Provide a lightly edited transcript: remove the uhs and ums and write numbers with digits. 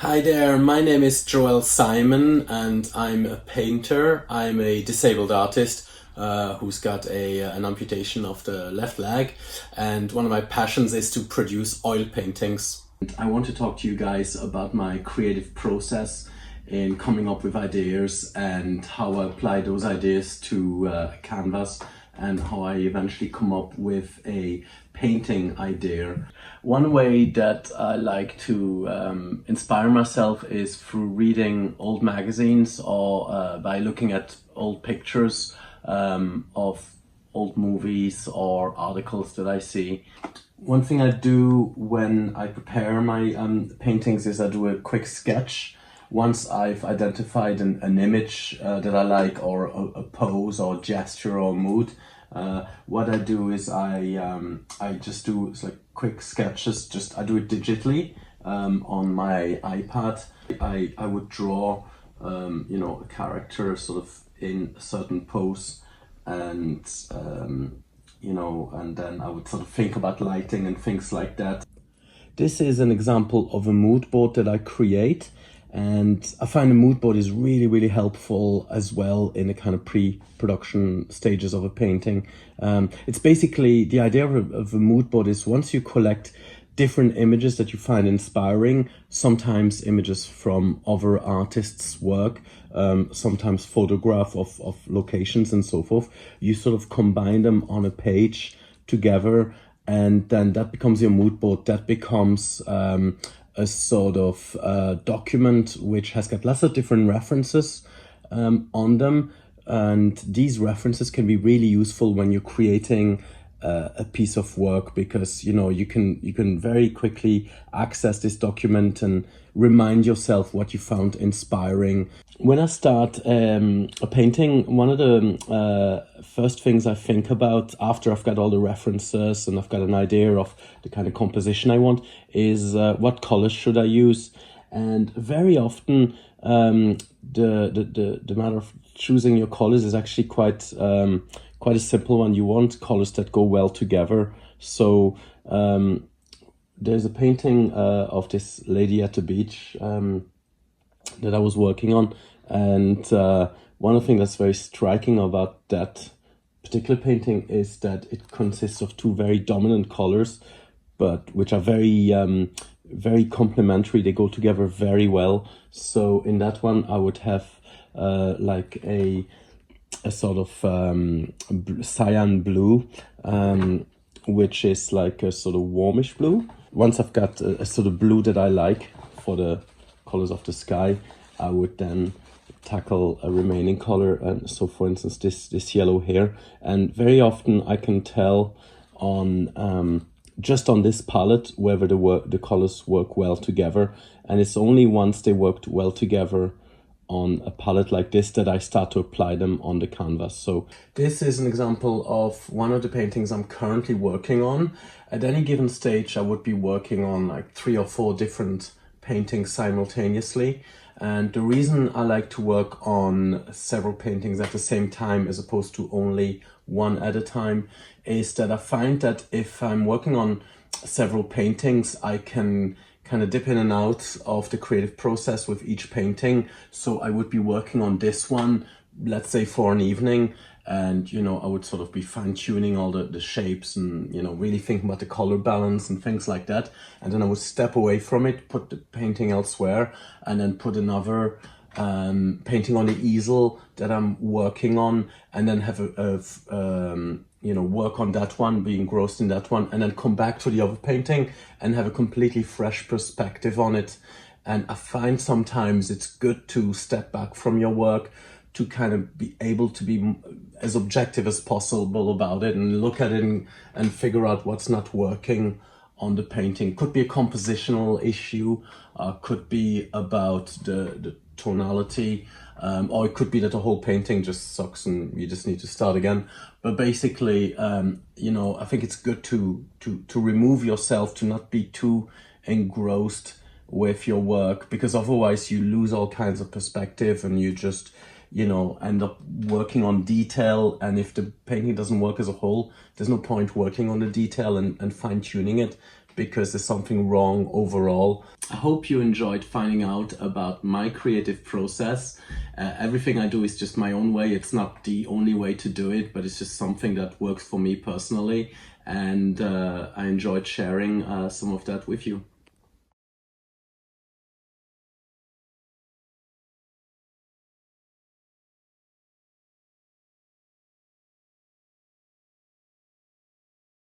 Hi there, my name is Joel Simon and I'm a painter. I'm a disabled artist who's got an amputation of the left leg, and one of my passions is to produce oil paintings. I want to talk to you guys about my creative process in coming up with ideas and how I apply those ideas to canvas and how I eventually come up with a painting idea. One way that I like to inspire myself is through reading old magazines or by looking at old pictures of old movies or articles that I see. One thing I do when I prepare my paintings is I do a quick sketch. Once I've identified an image that I like, or a pose or gesture or mood, what I do is I just do like quick sketches. I do it digitally on my iPad. I would draw a character sort of in a certain pose, and and then I would sort of think about lighting and things like that. This is an example of a mood board that I create, and I find a mood board is really helpful as well in the kind of pre-production stages of a painting. It's basically, the idea of a mood board is, once you collect different images that you find inspiring, sometimes images from other artists' work, sometimes photograph of locations and so forth, you sort of combine them on a page together, and then that becomes your mood board. That becomes a sort of document which has got lots of different references on them, and these references can be really useful when you're creating a piece of work, because you can very quickly access this document and remind yourself what you found inspiring. When I start a painting, one of the first things I think about after I've got all the references and I've got an idea of the kind of composition I want is what colors should I use. And very often the matter of choosing your colors is actually quite a simple one. You want colors that go well together. So there's a painting of this lady at the beach that I was working on, and one of the things that's very striking about that particular painting is that it consists of two very dominant colors, but which are very complementary. They go together very well. So in that one I would have like a sort of cyan blue, which is like a sort of warmish blue. Once I've got a sort of blue that I like for the colors of the sky, I would then tackle a remaining color. And so for instance, this yellow here, and very often I can tell on just on this palette whether the colors work well together, and it's only once they worked well together on a palette like this that I start to apply them on the canvas. So this is an example of one of the paintings I'm currently working on. At any given stage I would be working on like 3 or 4 different paintings simultaneously, and the reason I like to work on several paintings at the same time as opposed to only one at a time is that I find that if I'm working on several paintings, I can kind of dip in and out of the creative process with each painting. So I would be working on this one, let's say for an evening, and I would sort of be fine-tuning all the shapes and really thinking about the color balance and things like that, and then I would step away from it, put the painting elsewhere, and then put another painting on the easel that I'm working on, and then have work on that one, be engrossed in that one, and then come back to the other painting and have a completely fresh perspective on it. And I find sometimes it's good to step back from your work to kind of be able to be as objective as possible about it and look at it and figure out what's not working on the painting. Could be a compositional issue, could be about the tonality, or it could be that the whole painting just sucks and you just need to start again. But basically, I think it's good to remove yourself, to not be too engrossed with your work, because otherwise you lose all kinds of perspective and you just end up working on detail, and if the painting doesn't work as a whole, there's no point working on the detail and fine-tuning it, because there's something wrong overall. I hope you enjoyed finding out about my creative process. Everything I do is just my own way. It's not the only way to do it, but it's just something that works for me personally. And I enjoyed sharing some of that with you.